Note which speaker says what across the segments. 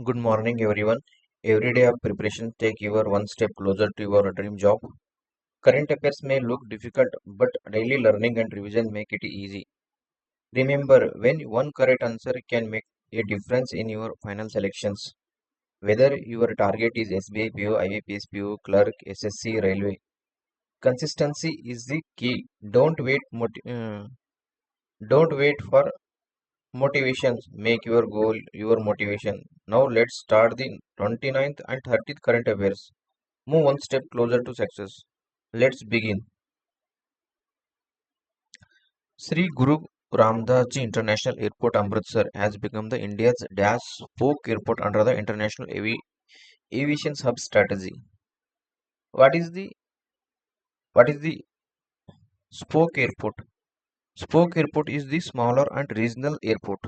Speaker 1: Good morning, everyone. Every day of preparation take you one step closer to your dream job. Current affairs may look difficult, but daily learning and revision make it easy. Remember, when one correct answer can make a difference in your final selections. Whether your target is SBI PO, IAPS PO, clerk, SSC, railway. Consistency is the key. Don't wait for motivations. Make your goal your motivation. Now let's start the 29th and 30th current affairs. Move one step closer to success. Let's begin. Sri Guru Ramdas Ji International Airport Amritsar has become the India's dash spoke airport under the International Aviation Hub strategy. What is the spoke airport? Spoke airport is the smaller and regional airport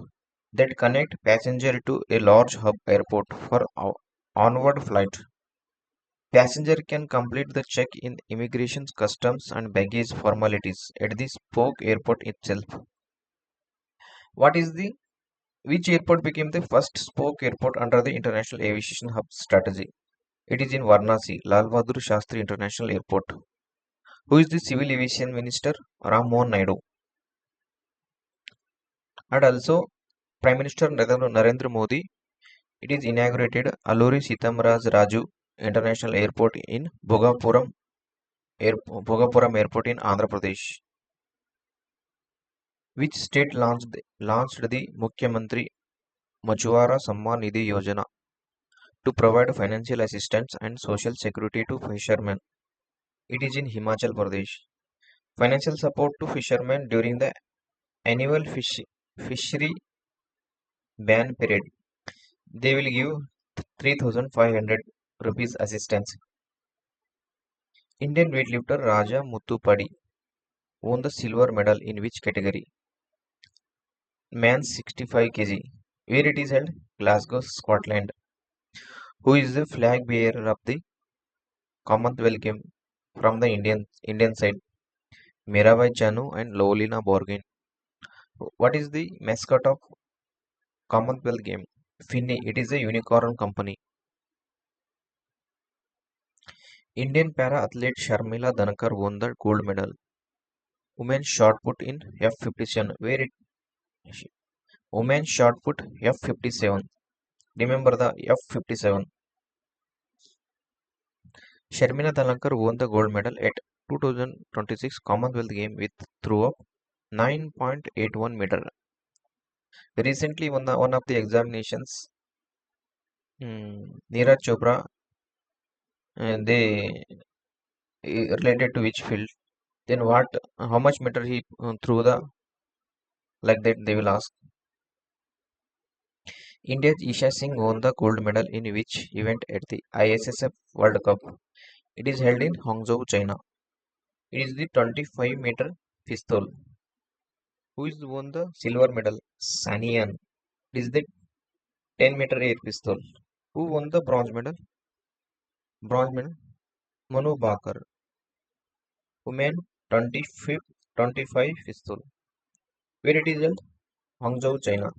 Speaker 1: that connect passenger to a large hub airport for onward flight. Passenger can complete the check-in, immigration, customs, and baggage formalities at the spoke airport itself. What is the Which airport became the first spoke airport under the International Aviation Hub strategy? It is in Varanasi, Lal Bahadur Shastri International Airport. Who is the Civil Aviation Minister? Ram Mohan Naidu. And also Prime Minister Narendra Modi. It is inaugurated Alluri Sitamaraj Raju International Airport in Bhogapuram Airport in Andhra Pradesh. Which state launched the Mukhyamantri Machuara Samman Nidhi Yojana to provide financial assistance and social security to fishermen? It is in Himachal Pradesh. Financial support to fishermen during the annual fishery ban period. They will give 3,500 rupees assistance. Indian weightlifter Raja Muthupadi won the silver medal in which category? Men's 65 kg. Where it is held? Glasgow, Scotland. Who is the flag bearer of the Commonwealth Game from the Indian side? Mirabai Chanu and Lolina Borgin. What is the mascot of Commonwealth Game? Finny. It is a unicorn company. Indian para athlete Sharmila Dhanakar won the gold medal. Women's shot put in F57. Women's shot put F57. Remember the F57. Sharmila Dhanakar won the gold medal at 2026 Commonwealth Game with throw of 9.81 meter. Recently, one of the examinations, Neeraj Chopra, they related to which field? Then how much meter he threw the like that they will ask. India's Isha Singh won the gold medal in which event at the ISSF World Cup? It is held in Hangzhou, China. It is the 25-meter pistol. Who is won the silver medal? Sanian. It is the 10-meter air pistol. Who won the bronze medal? Bronze medal? Manu Bakar. Women 25 pistol. Where it is held? Hangzhou, China.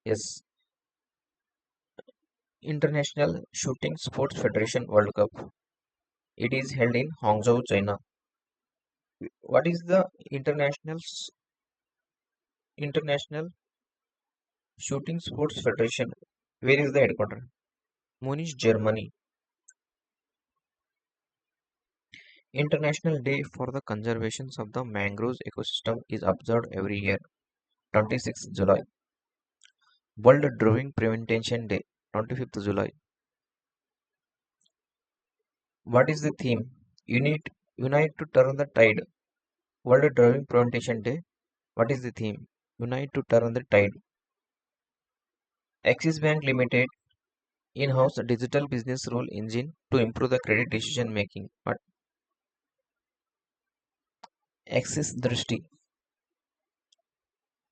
Speaker 1: Yes. International Shooting Sports Federation World Cup. It is held in Hangzhou, China. What is the International Shooting Sports Federation? Where is the headquarters? Munich, Germany. International Day for the Conservation of the Mangroves Ecosystem is observed every year, 26th July. World Drowning Prevention Day, 25th July. What is the theme? Unite to turn the tide. World Drowning Prevention Day. What is the theme? Unite to turn the tide. Axis Bank Limited in-house digital business rule engine to improve the credit decision making. But Axis Drishti.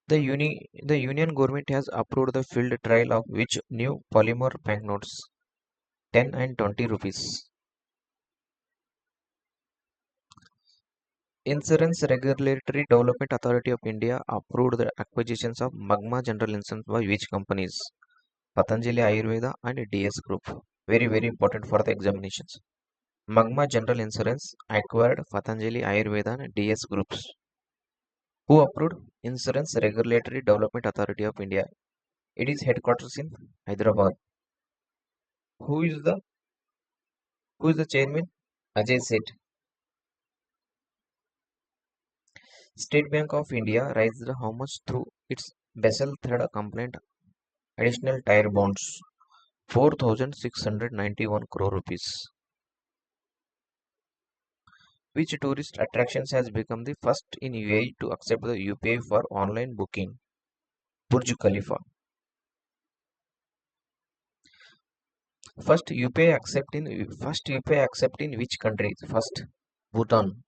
Speaker 1: The Union government has approved the field trial of which new polymer banknotes? 10 and 20 rupees. Insurance Regulatory Development Authority of India approved the acquisitions of Magma General Insurance by which companies? Patanjali Ayurveda and DS Group. Very important for the examinations. Magma General Insurance acquired Patanjali Ayurveda and DS Groups. Who approved? Insurance Regulatory Development Authority of India. It is headquarters in Hyderabad. Who is the who is the chairman? Ajay Seth. State Bank of India raised how much through its Basel III compliant additional tier bonds? 4,691 crore rupees. Which tourist attractions has become the first in UAE to accept the UPI for online booking? Burj Khalifa. First UPI accept in which country? First, Bhutan.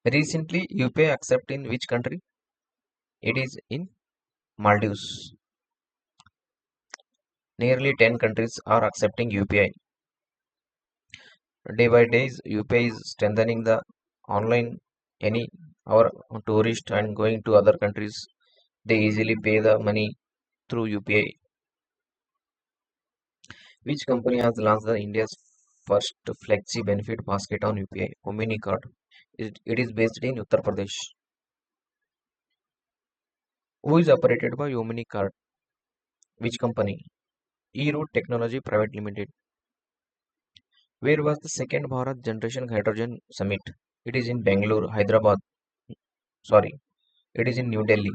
Speaker 1: Recently, UPI accept in which country? It is in Maldives. Nearly 10 countries are accepting UPI. Day by day, UPI is strengthening the online. Any our tourist and going to other countries, they easily pay the money through UPI. Which company has launched the India's first flexi benefit basket on UPI? Omni card. It is based in Uttar Pradesh. Who is operated by Omni card? Which company? E-Route Technology Private Limited. Where was the second Bharat Generation Hydrogen Summit? It is in Bangalore, Hyderabad. Sorry, it is in New Delhi.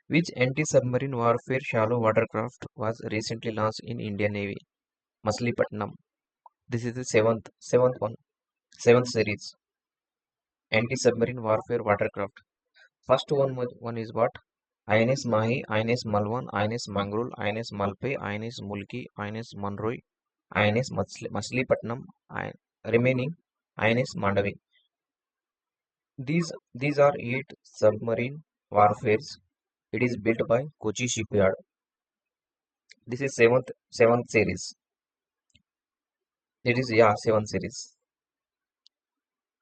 Speaker 1: Which anti-submarine warfare shallow watercraft was recently launched in Indian Navy? Machilipatnam. This is the seventh series. Anti-submarine warfare watercraft. First one is what? INS Mahi, INS Malwan, INS Mangrul, INS Malpe, INS Mulki, INS Monroy, INS Machilipatnam, remaining INS Mandavi. These are 8 submarine warfares. It is built by Kochi Shipyard. This is seventh series. It is seventh series.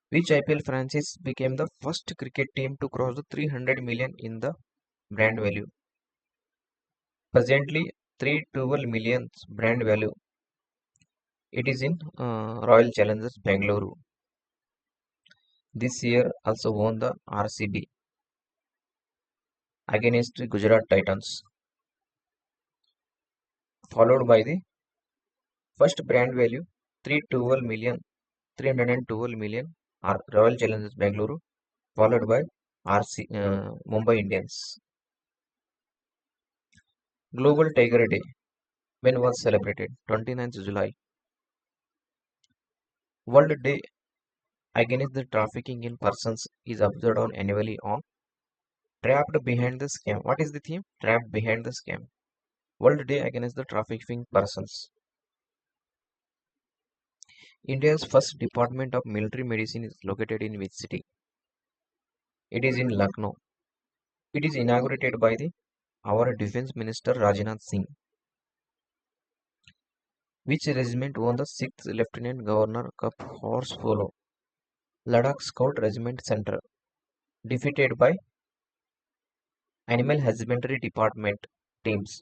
Speaker 1: Which IPL franchise became the first cricket team to cross the 300 million in the brand value? Presently, 312 million brand value. It is in Royal Challengers Bangalore. This year also won the RCB against Gujarat Titans, followed by the first brand value 312 million, 312 million Royal Challengers Bangalore, followed by Mumbai Indians. Global Tiger Day, when was celebrated? 29th July. World Day against the trafficking in persons is observed on annually on Trapped Behind the Scam. What is the theme? Trapped Behind the Scam. World Day against the trafficking persons. India's first Department of Military Medicine is located in which city? It is in Lucknow. It is inaugurated by our Defense Minister Rajnath Singh. Which regiment won the 6th Lieutenant Governor Cup Horse Polo? Ladakh Scout Regiment Center. Defeated by Animal Husbandry Department teams.